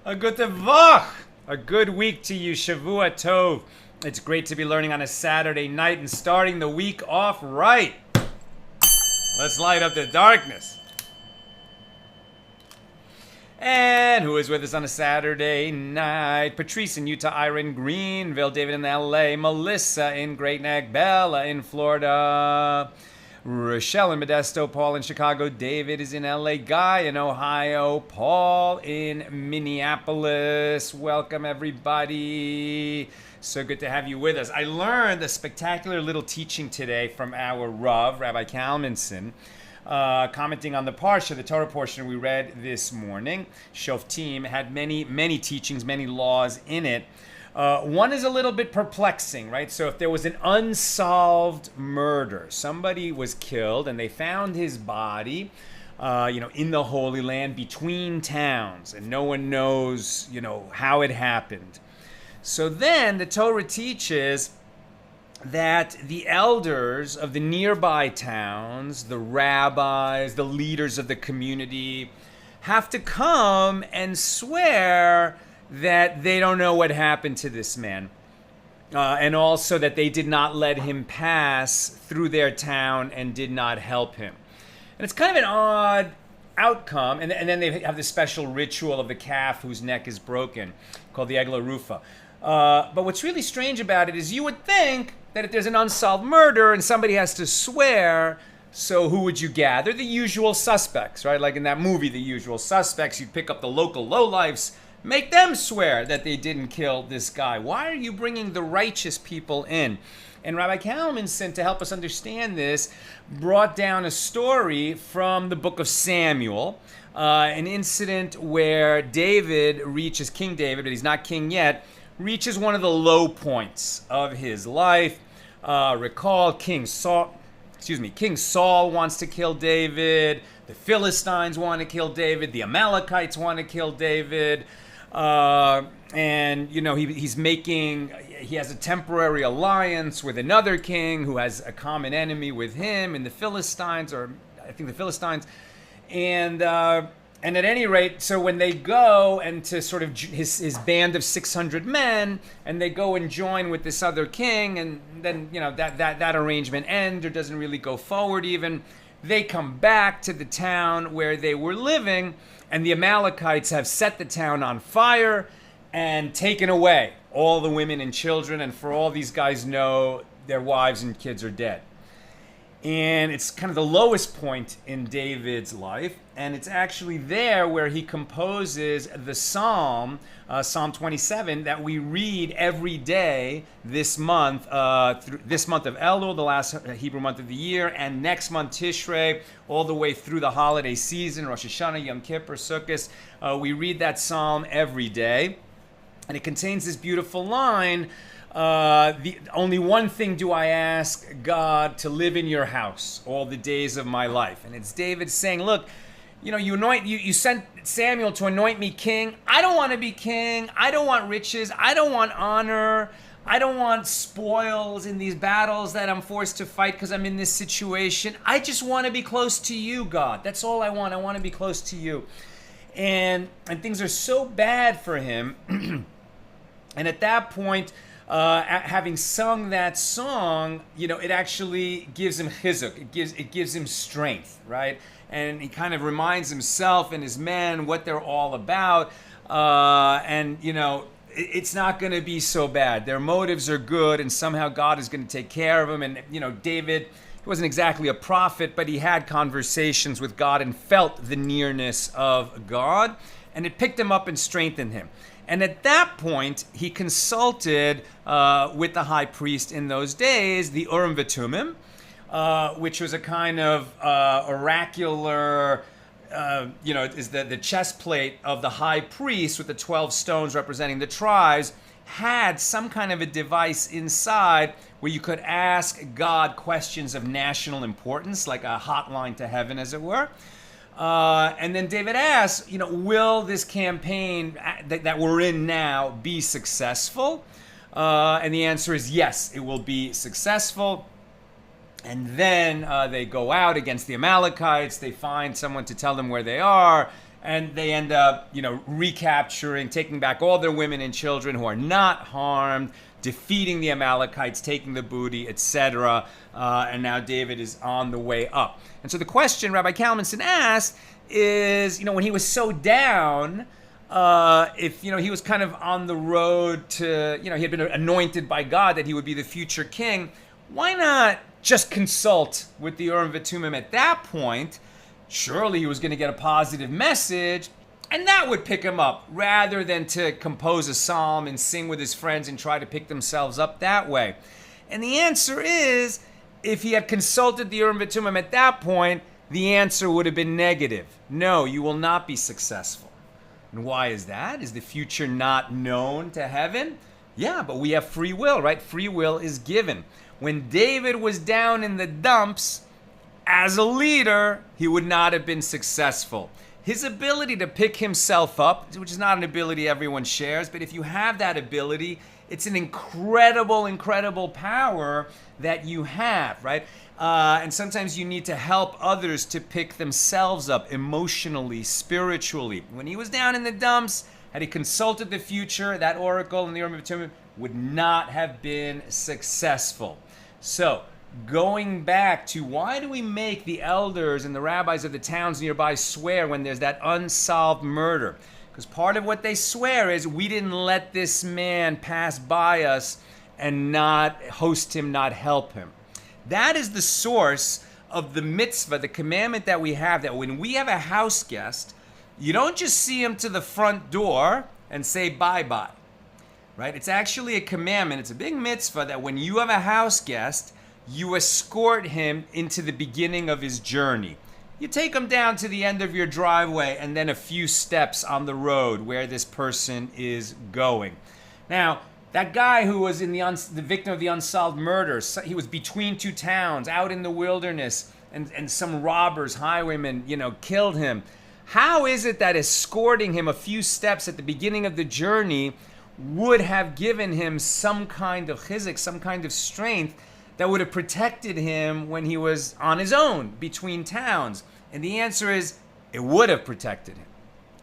A good Tevach! A good week to you, Shavua Tov. It's great to be learning on a Saturday night and starting the week off right. Let's light up the darkness. And who is with us on a Saturday night? Patrice in Utah, Ira in Greenville, David in LA, Melissa in Great Neck, Bella in Florida, Rochelle in Modesto, Paul in Chicago, David is in LA, Guy in Ohio, Paul in Minneapolis. Welcome, everybody. So good to have you with us. I learned a spectacular little teaching today from our Rav, Rabbi Kalmanson, commenting on the Parsha, the Torah portion we read this morning. Shoftim had many teachings, many laws in it. One is a little bit perplexing, right? So if there was an unsolved murder, somebody was killed and they found his body, in the Holy Land between towns, and no one knows, how it happened. So then the Torah teaches that the elders of the nearby towns, the rabbis, the leaders of the community, have to come and swear that they don't know what happened to this man. And also that they did not let him pass through their town and did not help him. And it's kind of an odd outcome. And then they have this special ritual of the calf whose neck is broken, called the Egla Rufa. But what's really strange about it is you would think that if there's an unsolved murder and somebody has to swear, so who would you gather? The usual suspects, right? Like in that movie, The Usual Suspects, you'd pick up the local lowlifes, make them swear that they didn't kill this guy. Why are you bringing the righteous people in? And Rabbi Kalmanson, to help us understand this, brought down a story from the book of Samuel, an incident where David reaches, King David, but he's not king yet, reaches one of the low points of his life. Recall King Saul wants to kill David. The Philistines want to kill David. The Amalekites want to kill David. He has a temporary alliance with another king who has a common enemy with him and the Philistines, and at any rate, so when they go and to sort of his band of 600 men, and they go and join with this other king, and then that arrangement ends or doesn't really go forward even, they come back to the town where they were living, and the Amalekites have set the town on fire and taken away all the women and children, and for all these guys know, their wives and kids are dead. And it's kind of the lowest point in David's life. And it's actually there where he composes the Psalm, Psalm 27, that we read every day this month, this month of Elul, the last Hebrew month of the year, and next month Tishrei, all the way through the holiday season, Rosh Hashanah, Yom Kippur, Sukkot. We read that Psalm every day. And it contains this beautiful line, only one thing do I ask God, to live in your house all the days of my life. And it's David saying, look, you sent Samuel to anoint me king. I don't want to be king. I don't want riches. I don't want honor. I don't want spoils in these battles that I'm forced to fight because I'm in this situation. I just want to be close to you, God. That's all I want. I want to be close to you. And things are so bad for him. And at that point, having sung that song, it actually gives him chizuk. It gives him strength, right? And he kind of reminds himself and his men what they're all about. It's not going to be so bad. Their motives are good, and somehow God is going to take care of them. And David, he wasn't exactly a prophet, but he had conversations with God and felt the nearness of God, and it picked him up and strengthened him. And at that point, he consulted with the high priest in those days, the Urim V'Tumim, which was a kind of oracular, is the chest plate of the high priest with the 12 stones representing the tribes, had some kind of a device inside where you could ask God questions of national importance, like a hotline to heaven, as it were. And then David asks, will this campaign that we're in now be successful? And the answer is yes, it will be successful. And then they go out against the Amalekites. They find someone to tell them where they are. And they end up, recapturing, taking back all their women and children who are not harmed, defeating the Amalekites, taking the booty, etc. And now David is on the way up. And so the question Rabbi Kalmanson asked is, when he was so down, if he was kind of on the road to, he had been anointed by God that he would be the future king, why not just consult with the Urim V'Tumim at that point? Surely he was going to get a positive message, and that would pick him up, rather than to compose a psalm and sing with his friends and try to pick themselves up that way. And the answer is, if he had consulted the Urim V'Tumim at that point, the answer would have been negative. No, you will not be successful. And why is that? Is the future not known to heaven? Yeah, but we have free will, right? Free will is given. When David was down in the dumps, as a leader, he would not have been successful. His ability to pick himself up, which is not an ability everyone shares, but if you have that ability, it's an incredible, incredible power that you have, right? And sometimes you need to help others to pick themselves up emotionally, spiritually. When he was down in the dumps, had he consulted the future, that oracle in the Urim V'Tumim would not have been successful. So, going back to why do we make the elders and the rabbis of the towns nearby swear when there's that unsolved murder? Because part of what they swear is we didn't let this man pass by us and not host him, not help him. That is the source of the mitzvah, the commandment that we have, that when we have a house guest, you don't just see him to the front door and say bye-bye, right? It's actually a commandment. It's a big mitzvah that when you have a house guest, you escort him into the beginning of his journey. You take him down to the end of your driveway and then a few steps on the road where this person is going. Now, that guy who was the victim of the unsolved murder, he was between two towns, out in the wilderness, and some robbers, highwaymen, killed him. How is it that escorting him a few steps at the beginning of the journey would have given him some kind of chizuk, some kind of strength that would have protected him when he was on his own between towns? And the answer is, it would have protected him.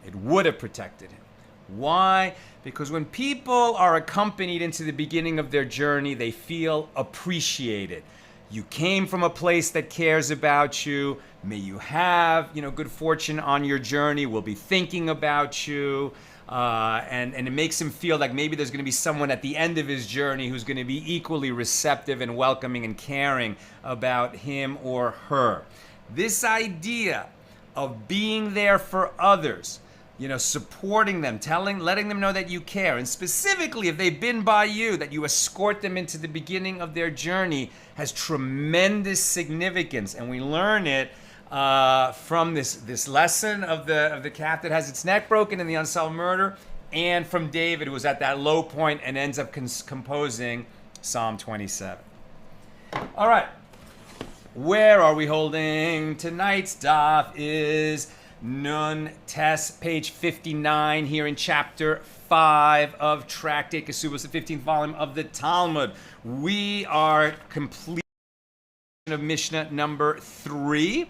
It would have protected him. Why? Because when people are accompanied into the beginning of their journey, they feel appreciated. You came from a place that cares about you. May you have, good fortune on your journey. We'll be thinking about you. And it makes him feel like maybe there's going to be someone at the end of his journey who's going to be equally receptive and welcoming and caring about him or her. This idea of being there for others, supporting them, letting them know that you care, and specifically if they've been by you, that you escort them into the beginning of their journey, has tremendous significance. And we learn it from this lesson of the calf that has its neck broken in the unsolved murder, and from David, who was at that low point and ends up composing Psalm 27. All right, where are we holding? Tonight's daf is Nun Tes, page 59, here in chapter 5 of Tractate Kesubos, the 15th volume of the Talmud. We are completing of Mishna number 3,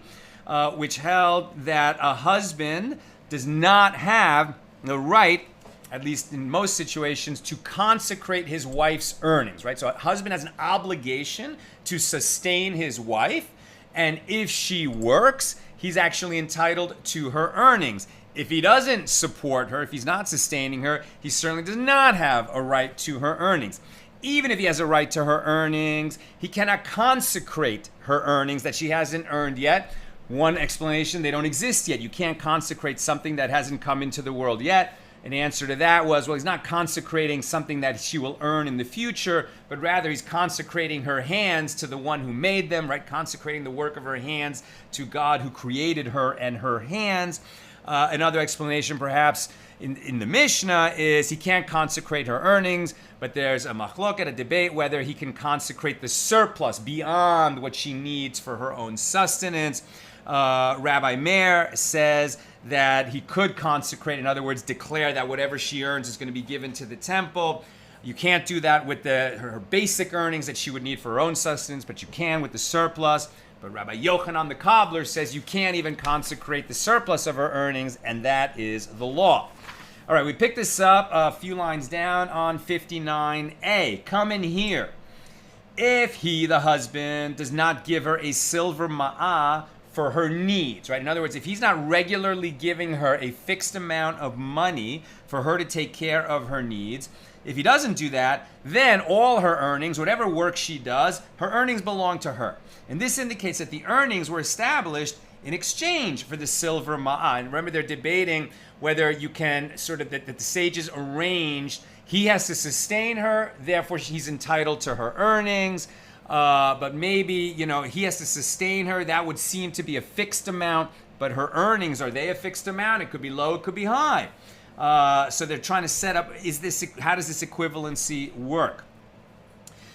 which held that a husband does not have the right, at least in most situations, to consecrate his wife's earnings, right? So a husband has an obligation to sustain his wife, and if she works, he's actually entitled to her earnings. If he doesn't support her, if he's not sustaining her, he certainly does not have a right to her earnings. Even if he has a right to her earnings, he cannot consecrate her earnings that she hasn't earned yet. One explanation, they don't exist yet. You can't consecrate something that hasn't come into the world yet. An answer to that was, well, he's not consecrating something that she will earn in the future, but rather he's consecrating her hands to the one who made them, right? Consecrating the work of her hands to God who created her and her hands. Another explanation, perhaps, in the Mishnah is he can't consecrate her earnings, but there's a machloket, a debate, whether he can consecrate the surplus beyond what she needs for her own sustenance. Rabbi Meir says that he could consecrate, in other words, declare that whatever she earns is going to be given to the temple. You can't do that with her basic earnings that she would need for her own sustenance, but you can with the surplus. But Rabbi Yochanan the cobbler says you can't even consecrate the surplus of her earnings, and that is the law. All right, we pick this up a few lines down on 59a. Come in here. If he, the husband, does not give her a silver ma'ah for her needs, right? In other words, if he's not regularly giving her a fixed amount of money for her to take care of her needs, if he doesn't do that, then all her earnings, whatever work she does, her earnings belong to her. And this indicates that the earnings were established in exchange for the silver ma'ah. And remember, they're debating whether you can that the sages arranged, he has to sustain her, therefore he's entitled to her earnings. But maybe, he has to sustain her. That would seem to be a fixed amount. But her earnings, are they a fixed amount? It could be low, it could be high. So they're trying to set up, how does this equivalency work?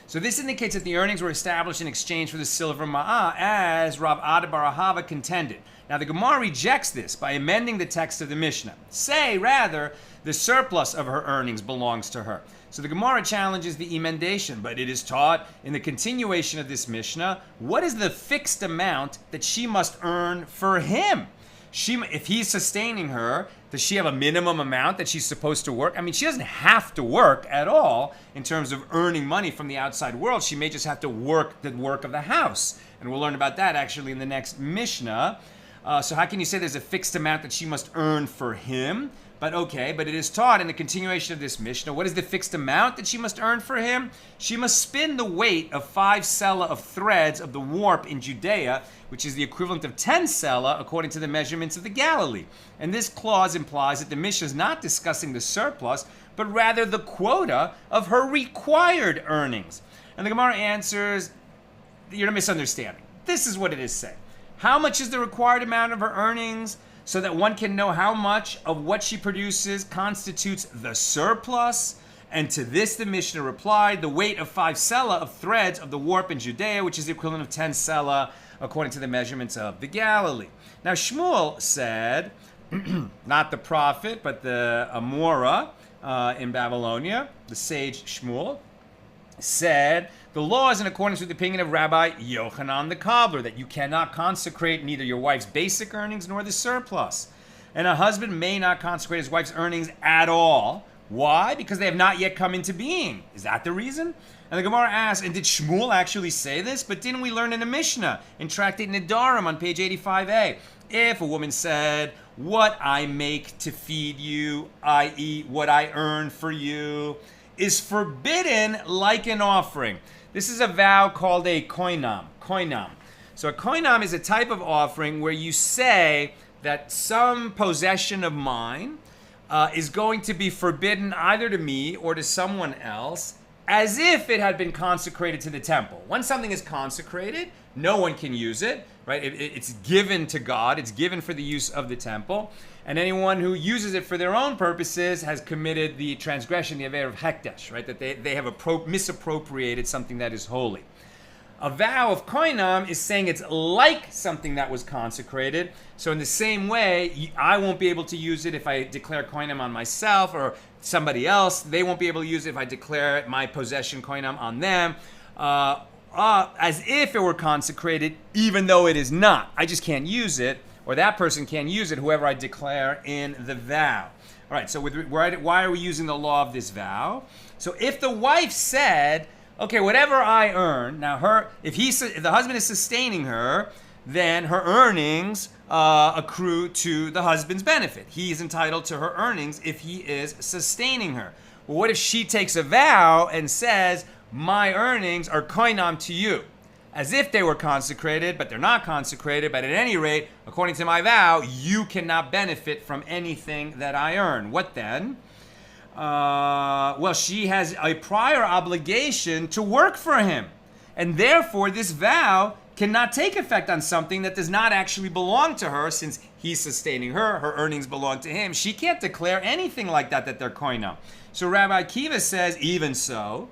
So this indicates that the earnings were established in exchange for the silver ma'ah, as Rav Ada bar Ahava contended. Now the Gemara rejects this by amending the text of the Mishnah. Say, rather, the surplus of her earnings belongs to her. So the Gemara challenges the emendation, but it is taught in the continuation of this Mishnah, what is the fixed amount that she must earn for him? If he's sustaining her, does she have a minimum amount that she's supposed to work? I mean, she doesn't have to work at all in terms of earning money from the outside world. She may just have to work the work of the house. And we'll learn about that actually in the next Mishnah. So how can you say there's a fixed amount that she must earn for him? But it is taught in the continuation of this Mishnah. What is the fixed amount that she must earn for him? She must spin the weight of 5 sela of threads of the warp in Judea, which is the equivalent of 10 sela according to the measurements of the Galilee. And this clause implies that the Mishnah is not discussing the surplus, but rather the quota of her required earnings. And the Gemara answers, you're misunderstanding. This is what it is saying. How much is the required amount of her earnings, so that one can know how much of what she produces constitutes the surplus? And to this the Mishnah replied, the weight of 5 sela of threads of the warp in Judea, which is the equivalent of 10 sela according to the measurements of the Galilee. Now Shmuel said, not the prophet, but the Amora in Babylonia, the sage Shmuel, said, the law is in accordance with the opinion of Rabbi Yochanan the cobbler, that you cannot consecrate neither your wife's basic earnings nor the surplus. And a husband may not consecrate his wife's earnings at all. Why? Because they have not yet come into being. Is that the reason? And the Gemara asks, and did Shmuel actually say this? But didn't we learn in the Mishnah, in Tractate Nedarim on page 85a, if a woman said, what I make to feed you, i.e. what I earn for you, is forbidden like an offering. This is a vow called a koinam. So a koinam is a type of offering where you say that some possession of mine is going to be forbidden either to me or to someone else, as if it had been consecrated to the temple. When something is consecrated, no one can use it, right? It's given to God. It's given for the use of the temple. And anyone who uses it for their own purposes has committed the transgression, the aver of hekdesh, right? That they have misappropriated something that is holy. A vow of koinam is saying it's like something that was consecrated. So in the same way, I won't be able to use it if I declare koinam on myself, or somebody else. They won't be able to use it if I declare my possession koinam on them. As if it were consecrated, even though it is not. I just can't use it, or that person can't use it, whoever I declare in the vow. All right, so why are we using the law of this vow? So if the wife said, okay, whatever I earn, now if the husband is sustaining her, then her earnings accrue to the husband's benefit. He is entitled to her earnings if he is sustaining her. Well, what if she takes a vow and says, my earnings are koinam to you, as if they were consecrated, but they're not consecrated, but at any rate, according to my vow, you cannot benefit from anything that I earn. What then? Well, she has a prior obligation to work for him, and therefore this vow cannot take effect on something that does not actually belong to her, since he's sustaining her, her earnings belong to him. She can't declare anything like that they're koinam. So Rabbi Akiva says, even so,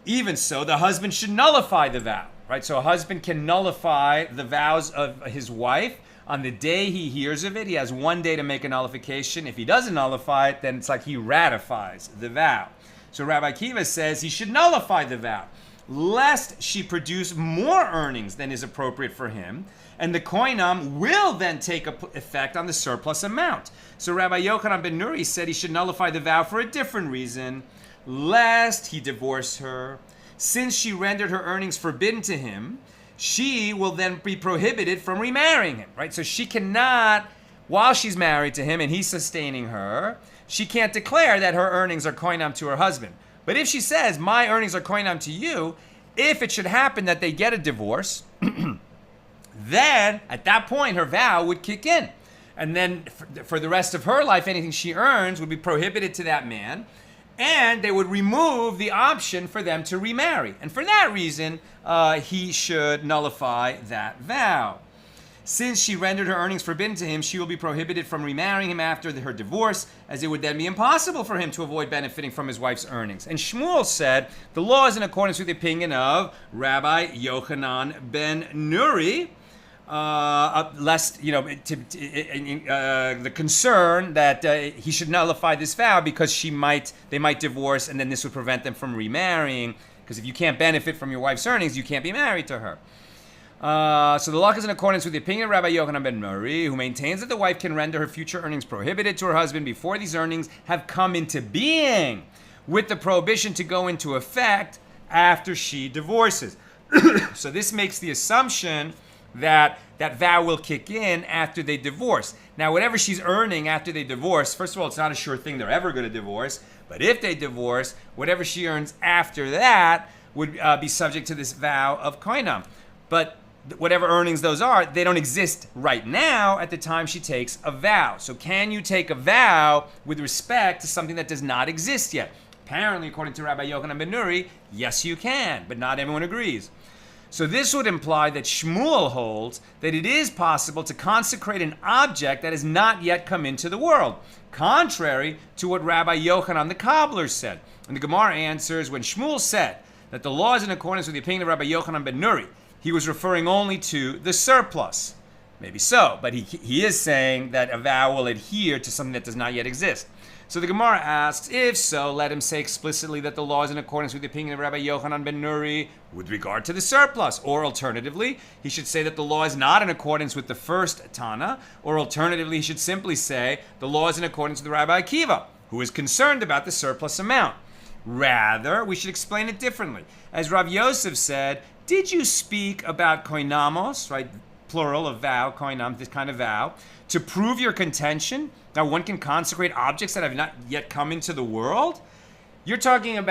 the husband should nullify the vow, right? So a husband can nullify the vows of his wife on the day he hears of it. He has one day to make a nullification. If he doesn't nullify it, then it's like he ratifies the vow. So Rabbi Akiva says he should nullify the vow, lest she produce more earnings than is appropriate for him, and the koinam will then take effect on the surplus amount. So Rabbi Yochanan ben Nuri said he should nullify the vow for a different reason, lest he divorce her. Since she rendered her earnings forbidden to him, she will then be prohibited from remarrying him, right? So she cannot, while she's married to him and he's sustaining her, she can't declare that her earnings are koinam to her husband. But if she says, my earnings are koinam to you, if it should happen that they get a divorce, then at that point her vow would kick in. And then for the rest of her life, anything she earns would be prohibited to that man. And they would remove the option for them to remarry. And for that reason, he should nullify that vow. Since she rendered her earnings forbidden to him, she will be prohibited from remarrying him after her divorce, as it would then be impossible for him to avoid benefiting from his wife's earnings. And Shmuel said, the law is in accordance with the opinion of Rabbi Yochanan ben Nuri, lest, the concern that he should nullify this vow because they might divorce, and then this would prevent them from remarrying. Because if you can't benefit from your wife's earnings, you can't be married to her. So the law is in accordance with the opinion of Rabbi Yochanan ben Nuri, who maintains that the wife can render her future earnings prohibited to her husband before these earnings have come into being, with the prohibition to go into effect after she divorces. So this makes the assumption that vow will kick in after they divorce. Now, whatever she's earning after they divorce, first of all, it's not a sure thing they're ever going to divorce, but if they divorce, whatever she earns after that would be subject to this vow of koinam. But whatever earnings those are, they don't exist right now at the time she takes a vow. So can you take a vow with respect to something that does not exist yet? Apparently, according to Rabbi Yochanan ben Nuri, yes, you can, but not everyone agrees. So this would imply that Shmuel holds that it is possible to consecrate an object that has not yet come into the world, contrary to what Rabbi Yochanan the cobbler said. And the Gemara answers, when Shmuel said that the law is in accordance with the opinion of Rabbi Yochanan ben Nuri, he was referring only to the surplus. Maybe so, but he is saying that a vow will adhere to something that does not yet exist. So the Gemara asks, if so, let him say explicitly that the law is in accordance with the opinion of Rabbi Yochanan ben Nuri with regard to the surplus. Or alternatively, he should say that the law is not in accordance with the first Tana. Or alternatively, he should simply say the law is in accordance with Rabbi Akiva, who is concerned about the surplus amount. Rather, we should explain it differently. As Rav Yosef said, did you speak about koinamos, right, plural of vow, koinam, this kind of vow, to prove your contention that one can consecrate objects that have not yet come into the world? You're teaching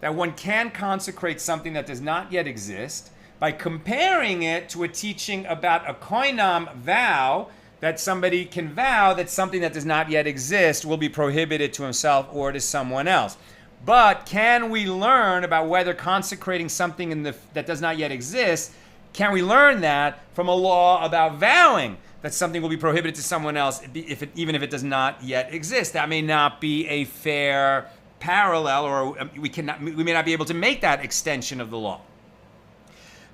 that one can consecrate something that does not yet exist by comparing it to a teaching about a koinam vow, that somebody can vow that something that does not yet exist will be prohibited to himself or to someone else. But can we learn about whether consecrating something that does not yet exist, can we learn that from a law about vowing that something will be prohibited to someone else, even if it does not yet exist? That may not be a fair parallel, or we may not be able to make that extension of the law.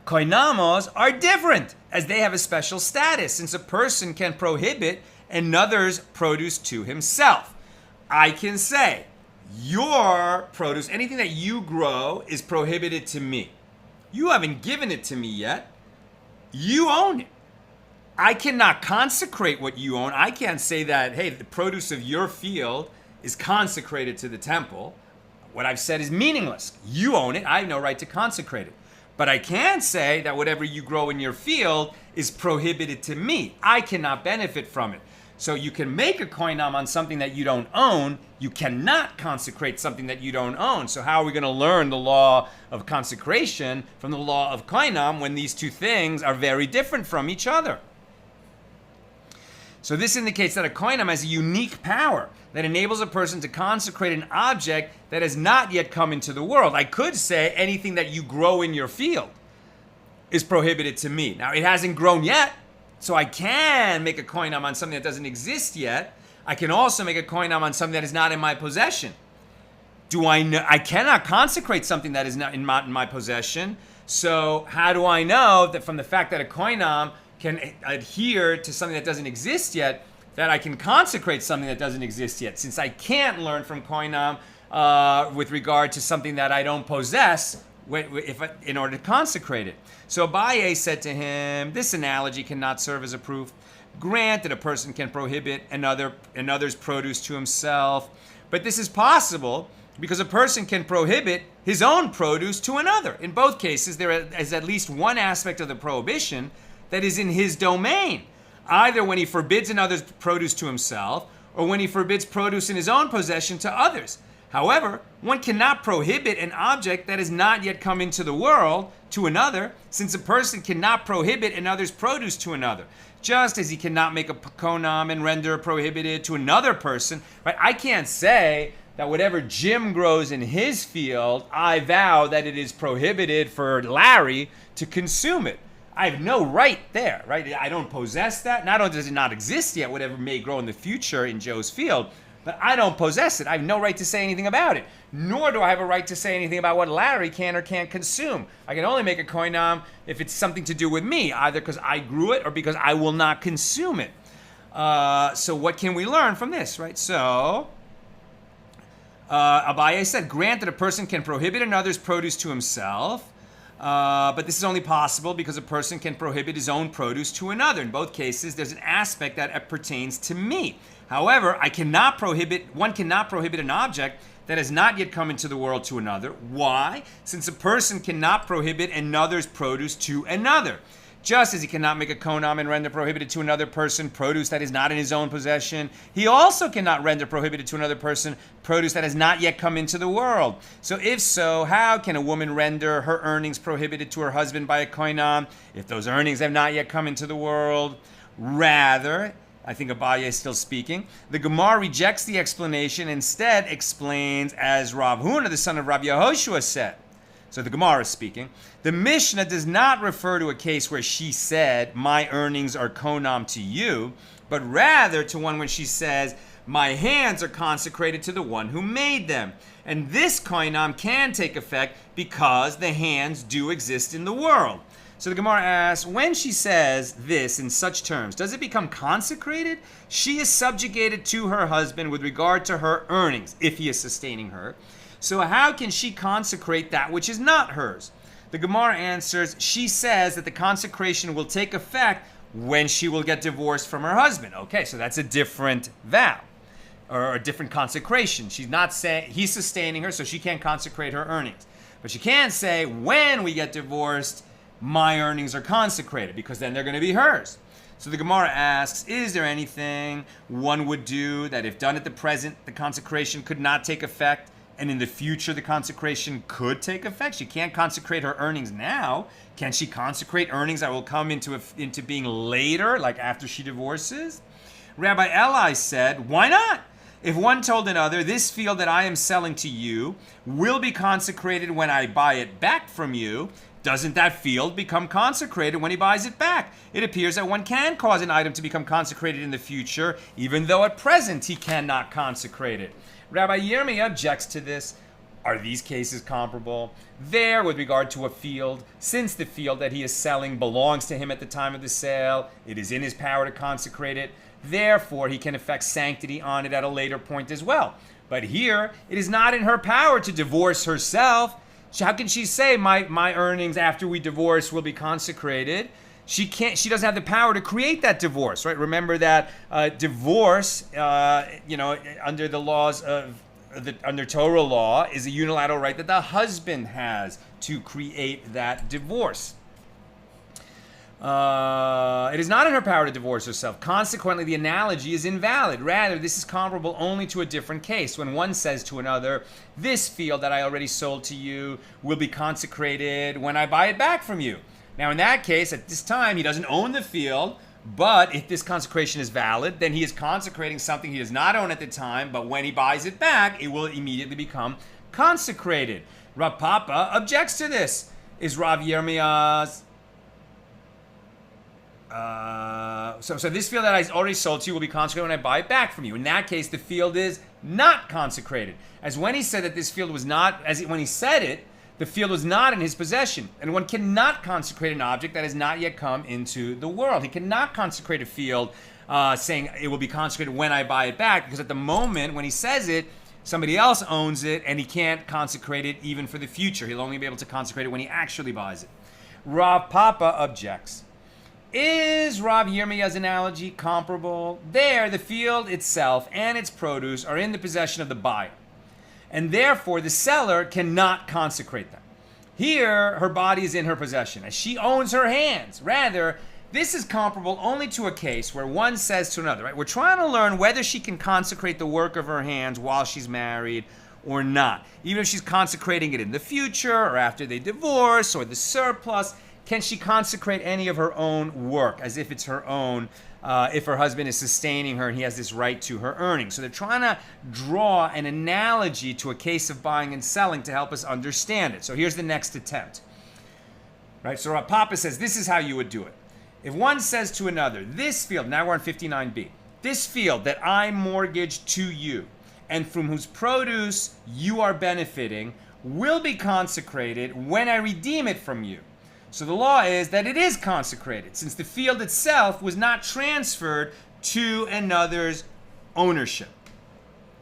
Koinamos are different, as they have a special status, since a person can prohibit another's produce to himself. I can say, your produce, anything that you grow, is prohibited to me. You haven't given it to me yet. You own it. I cannot consecrate what you own. I can't say that, hey, the produce of your field is consecrated to the temple. What I've said is meaningless. You own it. I have no right to consecrate it. But I can say that whatever you grow in your field is prohibited to me. I cannot benefit from it. So you can make a koinam on something that you don't own. You cannot consecrate something that you don't own. So how are we going to learn the law of consecration from the law of koinam when these two things are very different from each other? So this indicates that a koinam has a unique power that enables a person to consecrate an object that has not yet come into the world. I could say anything that you grow in your field is prohibited to me. Now, it hasn't grown yet, so I can make a koinam on something that doesn't exist yet. I can also make a koinam on something that is not in my possession. Do I know? I cannot consecrate something that is not in my possession. So how do I know that from the fact that a koinam can adhere to something that doesn't exist yet, that I can consecrate something that doesn't exist yet? Since I can't learn from koinam with regard to something that I don't possess in order to consecrate it. So Abaye said to him, this analogy cannot serve as a proof. Grant that a person can prohibit another's produce to himself, but this is possible because a person can prohibit his own produce to another. In both cases, there is at least one aspect of the prohibition that is in his domain, either when he forbids another's produce to himself or when he forbids produce in his own possession to others. However, one cannot prohibit an object that has not yet come into the world to another, since a person cannot prohibit another's produce to another, just as he cannot make a konam and render prohibited to another person. Right? I can't say that whatever Jim grows in his field, I vow that it is prohibited for Larry to consume it. I have no right there, right? I don't possess that. Not only does it not exist yet, whatever may grow in the future in Joe's field, but I don't possess it. I have no right to say anything about it. Nor do I have a right to say anything about what Larry can or can't consume. I can only make a koinam if it's something to do with me, either because I grew it or because I will not consume it. So what can we learn from this, right? So Abaye said, grant that a person can prohibit another's produce to himself, but this is only possible because a person can prohibit his own produce to another. In both cases, there's an aspect that pertains to me. However, one cannot prohibit an object that has not yet come into the world to another. Why? Since a person cannot prohibit another's produce to another. Just as he cannot make a konam and render prohibited to another person produce that is not in his own possession, he also cannot render prohibited to another person produce that has not yet come into the world. So if so, how can a woman render her earnings prohibited to her husband by a koinam if those earnings have not yet come into the world? Rather, I think Abaye is still speaking, the Gemara rejects the explanation, instead explains as Rav Huna, the son of Rabbi Yehoshua, said. So the Gemara is speaking. The Mishna does not refer to a case where she said, my earnings are konam to you, but rather to one when she says, my hands are consecrated to the one who made them. And this konam can take effect because the hands do exist in the world. So the Gemara asks, when she says this in such terms, does it become consecrated? She is subjugated to her husband with regard to her earnings, if he is sustaining her. So how can she consecrate that which is not hers? The Gemara answers, she says that the consecration will take effect when she will get divorced from her husband. Okay, so that's a different vow, or a different consecration. She's not saying, he's sustaining her, so she can't consecrate her earnings. But she can say, when we get divorced, my earnings are consecrated, because then they're going to be hers. So the Gemara asks, is there anything one would do that if done at the present, the consecration could not take effect, and in the future the consecration could take effect? She can't consecrate her earnings now. Can she consecrate earnings that will come into being later, like after she divorces? Rabbi Eli said, why not? If one told another, this field that I am selling to you will be consecrated when I buy it back from you, doesn't that field become consecrated when he buys it back? It appears that one can cause an item to become consecrated in the future, even though at present he cannot consecrate it. Rabbi Yirmiyah objects to this. Are these cases comparable? There, with regard to a field, since the field that he is selling belongs to him at the time of the sale, it is in his power to consecrate it. Therefore, he can effect sanctity on it at a later point as well. But here, it is not in her power to divorce herself. How can she say my earnings after we divorce will be consecrated? She can't. She doesn't have the power to create that divorce, right? Remember that divorce, under the laws of under Torah law, is a unilateral right that the husband has to create that divorce. It is not in her power to divorce herself. Consequently, the analogy is invalid. Rather, this is comparable only to a different case. When one says to another, this field that I already sold to you will be consecrated when I buy it back from you. Now, in that case, at this time, he doesn't own the field, but if this consecration is valid, then he is consecrating something he does not own at the time, but when he buys it back, it will immediately become consecrated. Rav Papa objects to this. Is Rav Yirmiyah's So this field that I already sold to you will be consecrated when I buy it back from you. In that case, the field is not consecrated. As when he said that this field was not, when he said it, the field was not in his possession. And one cannot consecrate an object that has not yet come into the world. He cannot consecrate a field saying it will be consecrated when I buy it back, because at the moment when he says it, Somebody else owns it, and he can't consecrate it even for the future. He'll only be able to consecrate it when he actually buys it. Rav Papa objects. Is Rav Yirmiyahu's analogy comparable? There, the field itself and its produce are in the possession of the buyer, and therefore the seller cannot consecrate them. Here, her body is in her possession, as she owns her hands. Rather, this is comparable only to a case where one says to another, right? We're trying to learn whether she can consecrate the work of her hands while she's married or not. Even if she's consecrating it in the future or after they divorce or the surplus, can she consecrate any of her own work as if it's her own, if her husband is sustaining her and he has this right to her earnings? So they're trying to draw an analogy to a case of buying and selling to help us understand it. So here's the next attempt. Right? So Rav Papa says, this is how you would do it. If one says to another, this field, now we're on 59b, this field that I mortgage to you and from whose produce you are benefiting will be consecrated when I redeem it from you. So the law is that it is consecrated, since the field itself was not transferred to another's ownership.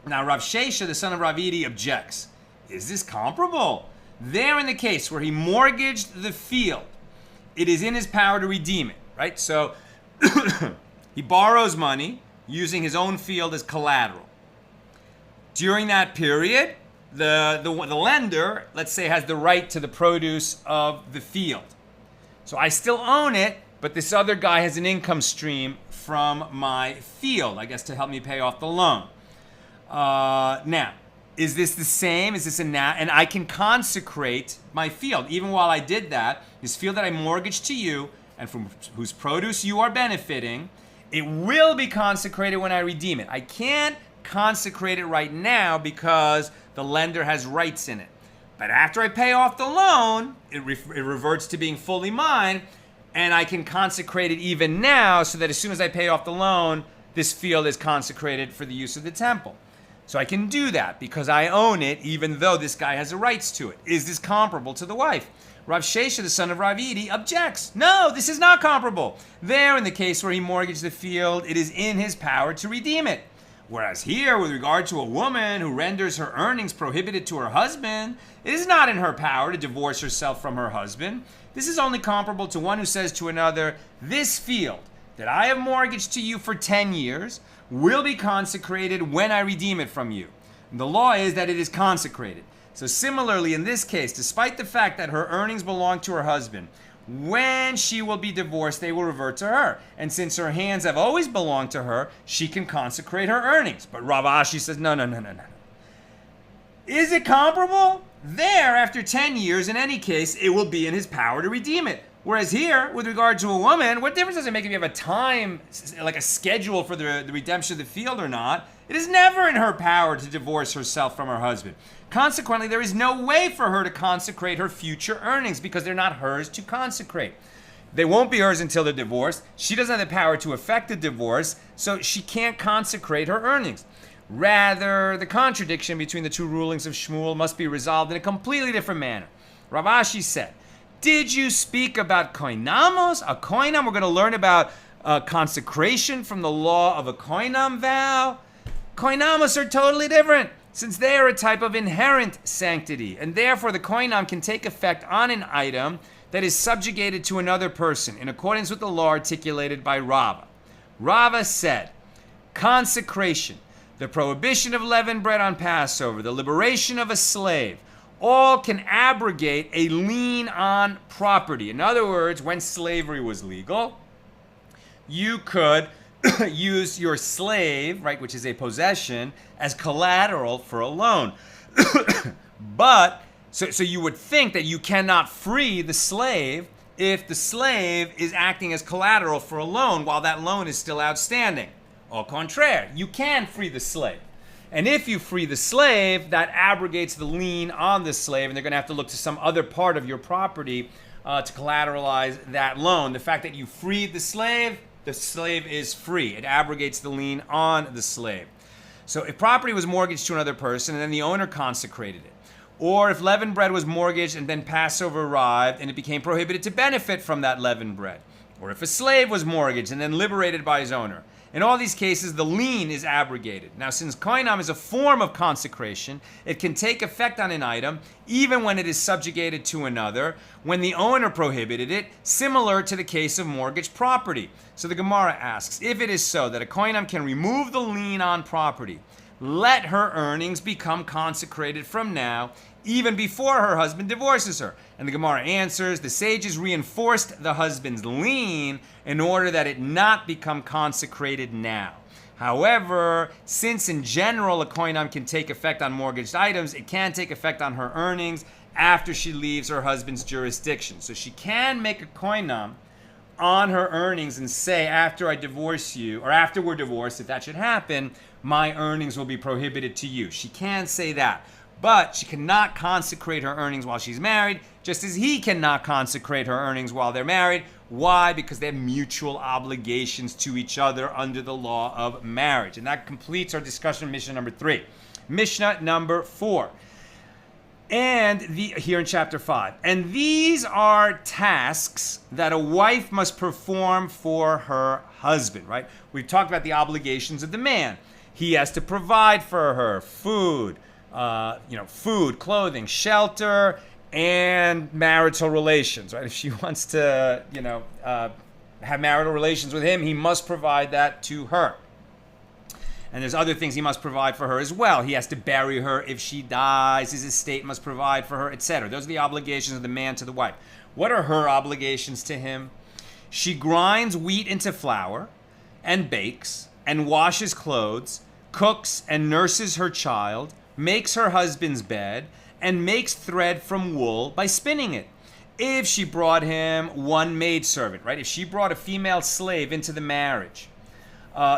Now Rav Shesha, the son of Rav Idi, objects. Is this comparable? There in the case where he mortgaged the field, it is in his power to redeem it, right? So he borrows money using his own field as collateral. During that period, the lender, let's say, has the right to the produce of the field. So I still own it, but this other guy has an income stream from my field, I guess, to help me pay off the loan. Now, is this the same? Is this and I can consecrate my field. Even while I did that, this field that I mortgaged to you and from whose produce you are benefiting, it will be consecrated when I redeem it. I can't consecrate it right now because the lender has rights in it. But after I pay off the loan, it reverts to being fully mine, and I can consecrate it even now so that as soon as I pay off the loan, this field is consecrated for the use of the temple. So I can do that because I own it even though this guy has the rights to it. Is this comparable to the wife? Rav Shesha, the son of Rav Idi, objects. No, this is not comparable. There, in the case where he mortgaged the field, it is in his power to redeem it. Whereas here, with regard to a woman who renders her earnings prohibited to her husband, it is not in her power to divorce herself from her husband. This is only comparable to one who says to another, this field that I have mortgaged to you for 10 years will be consecrated when I redeem it from you. And the law is that it is consecrated. So similarly, in this case, despite the fact that her earnings belong to her husband, when she will be divorced, they will revert to her. And since her hands have always belonged to her, she can consecrate her earnings. But Rav Ashi says, no. Is it comparable? There, after 10 years, in any case, it will be in his power to redeem it. Whereas here, with regard to a woman, what difference does it make if you have a time, like a schedule for the redemption of the field or not? It is never in her power to divorce herself from her husband. Consequently, there is no way for her to consecrate her future earnings because they're not hers to consecrate. They won't be hers until they're divorced. She doesn't have the power to effect a divorce, so she can't consecrate her earnings. Rather, the contradiction between the two rulings of Shmuel must be resolved in a completely different manner. Rav Ashi said, did you speak about koinamos? A koinam, we're going to learn about consecration from the law of a koinam vow. Koinamos are totally different, since they are a type of inherent sanctity, and therefore the koinam can take effect on an item that is subjugated to another person, in accordance with the law articulated by Rava. Rava said, consecration, the prohibition of leavened bread on Passover, the liberation of a slave, all can abrogate a lien on property. In other words, when slavery was legal, you could use your slave, right, which is a possession, as collateral for a loan. But, so you would think that you cannot free the slave if the slave is acting as collateral for a loan while that loan is still outstanding. Au contraire, you can free the slave. And if you free the slave, that abrogates the lien on the slave, and they're going to have to look to some other part of your property to collateralize that loan. The fact that you freed the slave is free. It abrogates the lien on the slave. So if property was mortgaged to another person and then the owner consecrated it, or if leavened bread was mortgaged and then Passover arrived and it became prohibited to benefit from that leavened bread, or if a slave was mortgaged and then liberated by his owner, In all these cases, the lien is abrogated. Now, since koinam is a form of consecration, it can take effect on an item even when it is subjugated to another, when the owner prohibited it, similar to the case of mortgaged property. So the Gemara asks, if it is so that a koinam can remove the lien on property, let her earnings become consecrated from now, even before her husband divorces her. And the Gemara answers, the sages reinforced the husband's lien in order that it not become consecrated now. However, since in general a koinam can take effect on mortgaged items, it can take effect on her earnings after she leaves her husband's jurisdiction. So she can make a koinam on her earnings and say, after I divorce you, or after we're divorced, if that should happen, my earnings will be prohibited to you. She can say that. But she cannot consecrate her earnings while she's married, just as he cannot consecrate her earnings while they're married. Why? Because they have mutual obligations to each other under the law of marriage. And that completes our discussion of Mishnah number 3. Mishnah number 4. And here in chapter 5. And these are tasks that a wife must perform for her husband, right? We've talked about the obligations of the man. He has to provide for her food, food, clothing, shelter, and marital relations, right? If she wants to, have marital relations with him, he must provide that to her. And there's other things he must provide for her as well. He has to bury her if she dies. His estate must provide for her, etc. Those are the obligations of the man to the wife. What are her obligations to him? She grinds wheat into flour and bakes and washes clothes, cooks and nurses her child, makes her husband's bed, and makes thread from wool by spinning it. If she brought him one maidservant, right? If she brought a female slave into the marriage,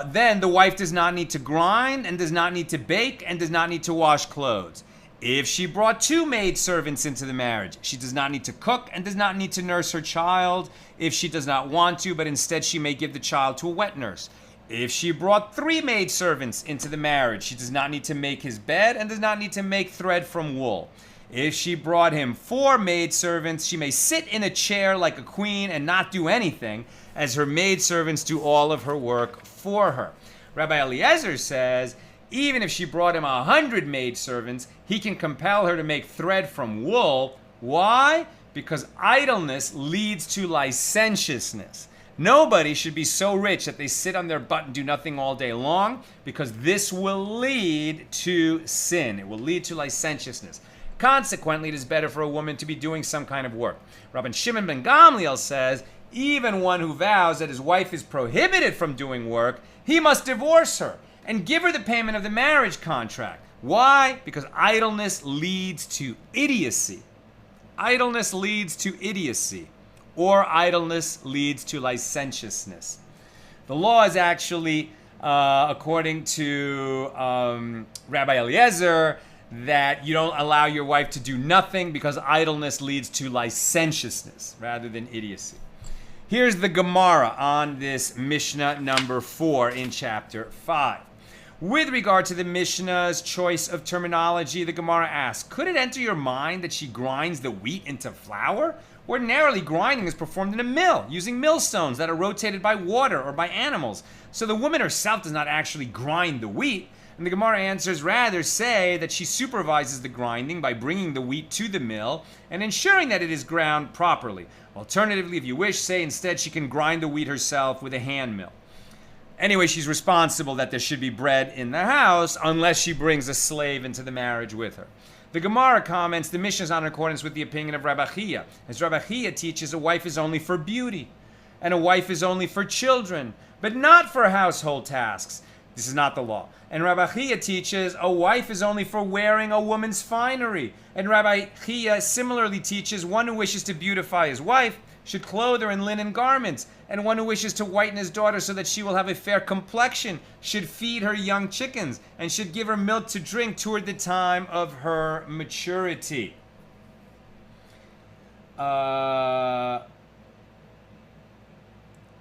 then the wife does not need to grind and does not need to bake and does not need to wash clothes. If she brought two maidservants into the marriage, she does not need to cook and does not need to nurse her child if she does not want to, but instead she may give the child to a wet nurse. If she brought three maidservants into the marriage, she does not need to make his bed and does not need to make thread from wool. If she brought him four maidservants, she may sit in a chair like a queen and not do anything, as her maidservants do all of her work for her. Rabbi Eliezer says, even if she brought him 100 maidservants, he can compel her to make thread from wool. Why? Because idleness leads to licentiousness. Nobody should be so rich that they sit on their butt and do nothing all day long, because this will lead to sin. It will lead to licentiousness. Consequently, it is better for a woman to be doing some kind of work. Rabbi Shimon ben Gamliel says, even one who vows that his wife is prohibited from doing work, he must divorce her and give her the payment of the marriage contract. Why? Because idleness leads to idiocy. Idleness leads to idiocy, or idleness leads to licentiousness. The law is actually, according to Rabbi Eliezer, that you don't allow your wife to do nothing because idleness leads to licentiousness rather than idiocy. Here's the Gemara on this Mishnah number 4 in chapter 5. With regard to the Mishnah's choice of terminology, the Gemara asks, could it enter your mind that she grinds the wheat into flour? Ordinarily, grinding is performed in a mill, using millstones that are rotated by water or by animals. So the woman herself does not actually grind the wheat. And the Gemara answers, rather say that she supervises the grinding by bringing the wheat to the mill and ensuring that it is ground properly. Alternatively, if you wish, say instead she can grind the wheat herself with a hand mill. Anyway, she's responsible that there should be bread in the house unless she brings a slave into the marriage with her. The Gemara comments, the Mishnah is not in accordance with the opinion of Rabbi Chia, as Rabbi Chia teaches a wife is only for beauty, and a wife is only for children, but not for household tasks. This is not the law. And Rabbi Chia teaches a wife is only for wearing a woman's finery. And Rabbi Chia similarly teaches one who wishes to beautify his wife should clothe her in linen garments. And one who wishes to whiten his daughter so that she will have a fair complexion should feed her young chickens and should give her milk to drink toward the time of her maturity.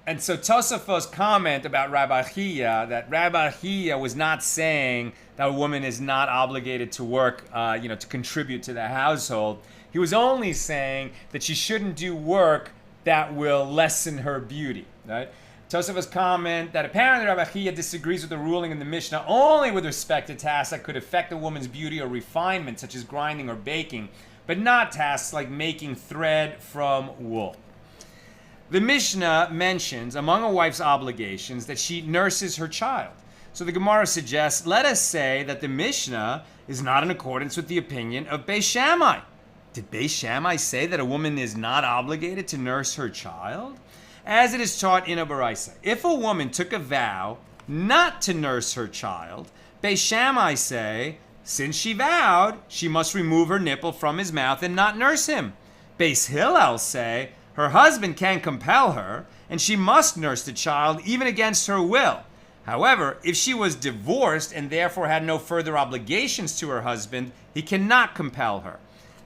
And so Tosafos comment about Rabbi Chia, that Rabbi Chia was not saying that a woman is not obligated to work, to contribute to the household. He was only saying that she shouldn't do work that will lessen her beauty, right? Tosafos comment that apparently Rabbi Chia disagrees with the ruling in the Mishnah only with respect to tasks that could affect a woman's beauty or refinement, such as grinding or baking, but not tasks like making thread from wool. The Mishnah mentions, among a wife's obligations, that she nurses her child. So the Gemara suggests, let us say that the Mishnah is not in accordance with the opinion of Beis Shammai. Did Beis Shammai say that a woman is not obligated to nurse her child? As it is taught in a Baraisa, if a woman took a vow not to nurse her child, Beis Shammai say, since she vowed, she must remove her nipple from his mouth and not nurse him. Beis Hillel say, her husband can compel her, and she must nurse the child even against her will. However, if she was divorced and therefore had no further obligations to her husband, he cannot compel her.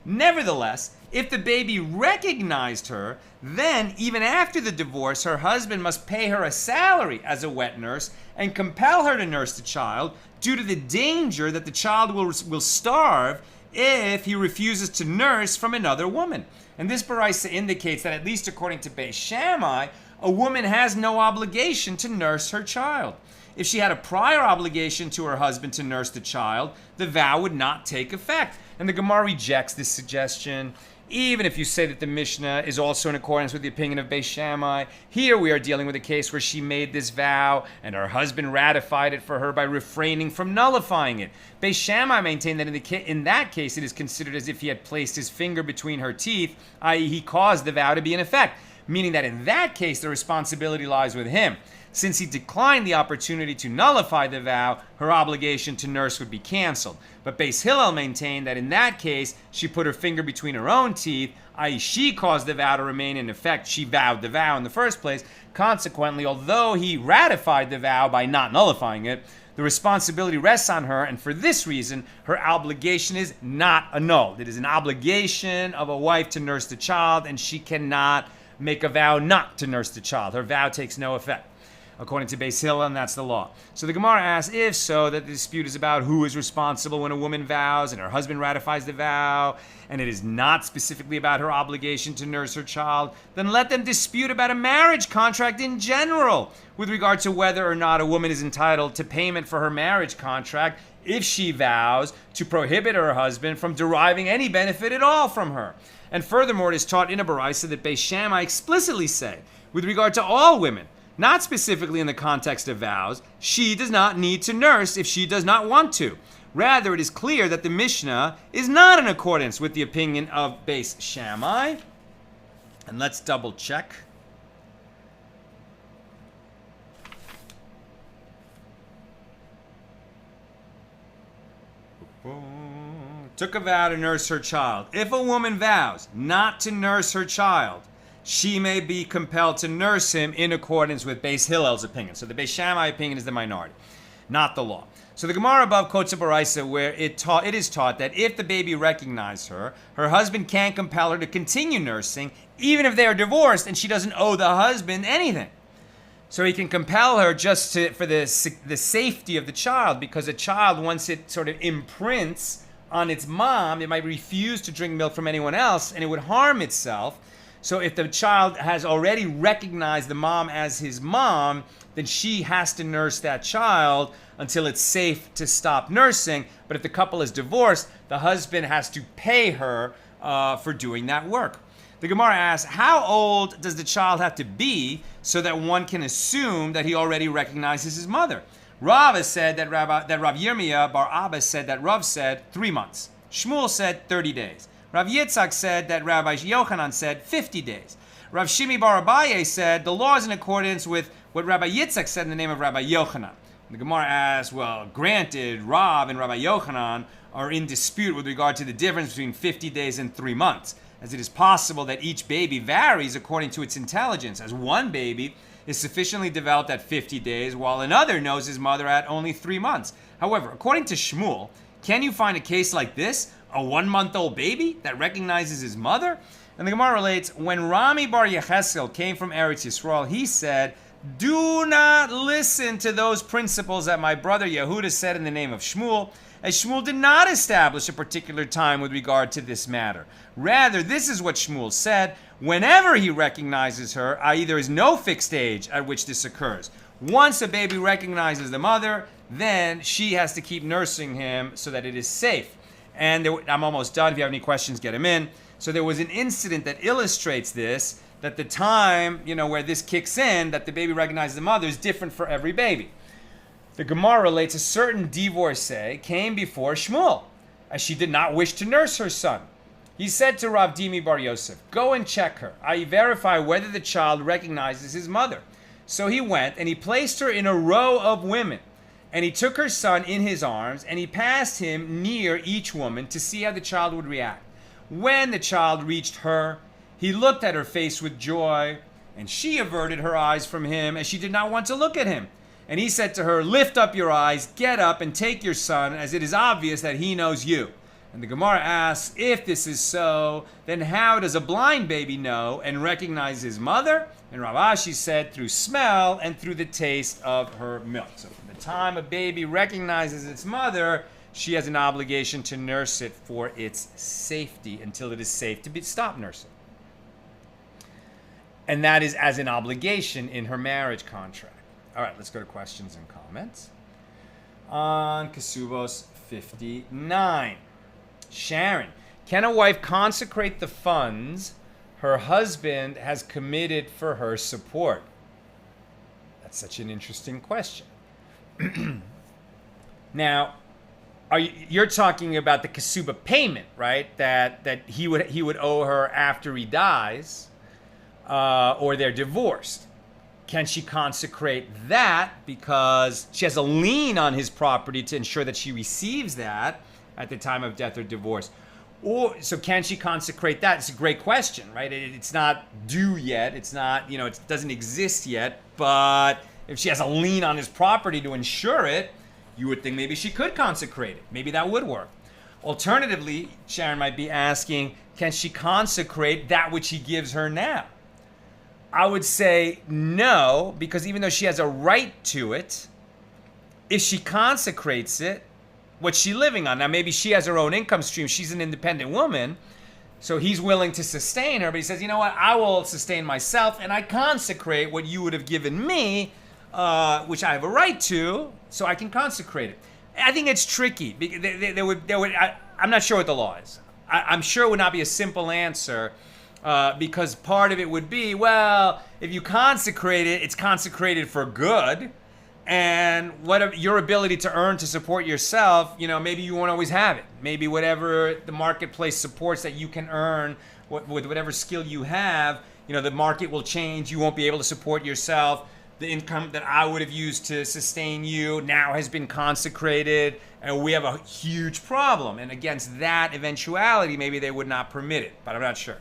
Nevertheless, if the baby recognized her, then even after the divorce, her husband must pay her a salary as a wet nurse and compel her to nurse the child due to the danger that the child will starve if he refuses to nurse from another woman. And this Baraisa indicates that, at least according to Beis Shammai, a woman has no obligation to nurse her child. If she had a prior obligation to her husband to nurse the child, the vow would not take effect. And the Gemara rejects this suggestion. Even if you say that the Mishnah is also in accordance with the opinion of Beis Shammai, here we are dealing with a case where she made this vow and her husband ratified it for her by refraining from nullifying it. Beis Shammai maintained that in that case it is considered as if he had placed his finger between her teeth, i.e. he caused the vow to be in effect, meaning that in that case the responsibility lies with him. Since he declined the opportunity to nullify the vow, her obligation to nurse would be canceled. But Beis Hillel maintained that in that case, she put her finger between her own teeth, i.e. she caused the vow to remain in effect. She vowed the vow in the first place. Consequently, although he ratified the vow by not nullifying it, the responsibility rests on her, and for this reason, her obligation is not annulled. It is an obligation of a wife to nurse the child, and she cannot make a vow not to nurse the child. Her vow takes no effect, according to Beis Hillel, and that's the law. So the Gemara asks, if so, that the dispute is about who is responsible when a woman vows and her husband ratifies the vow, and it is not specifically about her obligation to nurse her child, then let them dispute about a marriage contract in general, with regard to whether or not a woman is entitled to payment for her marriage contract if she vows to prohibit her husband from deriving any benefit at all from her. And furthermore, it is taught in a Baraisa that Beis Shammai explicitly say, with regard to all women, not specifically in the context of vows, she does not need to nurse if she does not want to. Rather, it is clear that the Mishnah is not in accordance with the opinion of Beis Shammai. And let's double check. Took a vow to nurse her child. If a woman vows not to nurse her child, she may be compelled to nurse him in accordance with Beis Hillel's opinion. So the Beis Shammai opinion is the minority, not the law. So the Gemara above quotes a Baraisa where it is taught that if the baby recognizes her, her husband can compel her to continue nursing, even if they are divorced and she doesn't owe the husband anything. So he can compel her just for the safety of the child, because a child, once it sort of imprints on its mom, it might refuse to drink milk from anyone else and it would harm itself. So if the child has already recognized the mom as his mom, then she has to nurse that child until it's safe to stop nursing. But if the couple is divorced, the husband has to pay her for doing that work. The Gemara asks, how old does the child have to be so that one can assume that he already recognizes his mother? Rav has said that Rav Yirmiyah bar Abba said that Rav said 3 months. Shmuel said 30 days. Rav Yitzchak said that Rabbi Yochanan said 50 days. Rav Shimi bar Abaye said the law is in accordance with what Rabbi Yitzchak said in the name of Rabbi Yochanan. The Gemara asks, well, granted, Rav and Rabbi Yochanan are in dispute with regard to the difference between 50 days and 3 months, as it is possible that each baby varies according to its intelligence, as one baby is sufficiently developed at 50 days, while another knows his mother at only 3 months. However, according to Shmuel, can you find a case like this, a 1-month-old baby that recognizes his mother? And the Gemara relates, when Rami bar Yecheskel came from Eretz Yisrael, he said, do not listen to those principles that my brother Yehuda said in the name of Shmuel, as Shmuel did not establish a particular time with regard to this matter. Rather, this is what Shmuel said: whenever he recognizes her, i.e. there is no fixed age at which this occurs. Once a baby recognizes the mother, then she has to keep nursing him so that it is safe. And I'm almost done. If you have any questions, get them in. So there was an incident that illustrates this, that the time, where this kicks in, that the baby recognizes the mother, is different for every baby. The Gemara relates a certain divorcee came before Shmuel, as she did not wish to nurse her son. He said to Rav Dimi Bar Yosef, "Go and check her, i.e. verify whether the child recognizes his mother." So he went, and he placed her in a row of women. And he took her son in his arms, and he passed him near each woman to see how the child would react. When the child reached her, he looked at her face with joy, and she averted her eyes from him, as she did not want to look at him. And he said to her, "Lift up your eyes, get up, and take your son, as it is obvious that he knows you." And the Gemara asks, if this is so, then how does a blind baby know and recognize his mother? And Rav Ashi said, through smell and through the taste of her milk. So from the time a baby recognizes its mother, she has an obligation to nurse it for its safety until it is safe to stop nursing. And that is as an obligation in her marriage contract. All right, let's go to questions and comments. On Kesubos 59. Sharon, can a wife consecrate the funds her husband has committed for her support? That's such an interesting question. Now, you're talking about the Kesuba payment, right? That he would owe her after he dies, or they're divorced. Can she consecrate that because she has a lien on his property to ensure that she receives that at the time of death or divorce? Or so can she consecrate that? It's a great question, right? It's not due yet. It's not, it doesn't exist yet. But if she has a lien on his property to ensure it, you would think maybe she could consecrate it. Maybe that would work. Alternatively, Sharon might be asking, can she consecrate that which he gives her now? I would say no, because even though she has a right to it, if she consecrates it, what's she living on? Now, maybe she has her own income stream. She's an independent woman, so he's willing to sustain her. But he says, you know what? I will sustain myself, and I consecrate what you would have given me, which I have a right to, so I can consecrate it. I think it's tricky. I'm not sure what the law is. I'm sure it would not be a simple answer, because part of it would be, well, if you consecrate it, it's consecrated for good. And your ability to earn to support yourself, maybe you won't always have it. Maybe whatever the marketplace supports that you can earn with whatever skill you have, the market will change. You won't be able to support yourself. The income that I would have used to sustain you now has been consecrated, and we have a huge problem. And against that eventuality, maybe they would not permit it, but I'm not sure.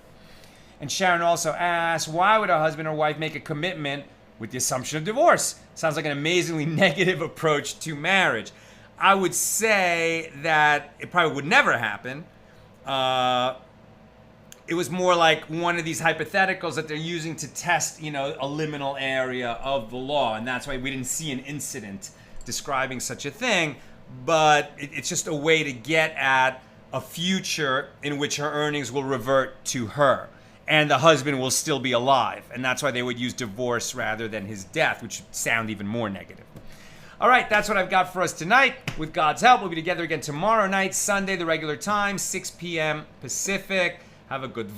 And Sharon also asks, why would a husband or wife make a commitment with the assumption of divorce? Sounds like an amazingly negative approach to marriage. I would say that it probably would never happen. It was more like one of these hypotheticals that they're using to test, a liminal area of the law. And that's why we didn't see an incident describing such a thing. But it's just a way to get at a future in which her earnings will revert to her, and the husband will still be alive. And that's why they would use divorce rather than his death, which would sound even more negative. All right, that's what I've got for us tonight. With God's help, we'll be together again tomorrow night, Sunday, the regular time, 6 p.m. Pacific. Have a good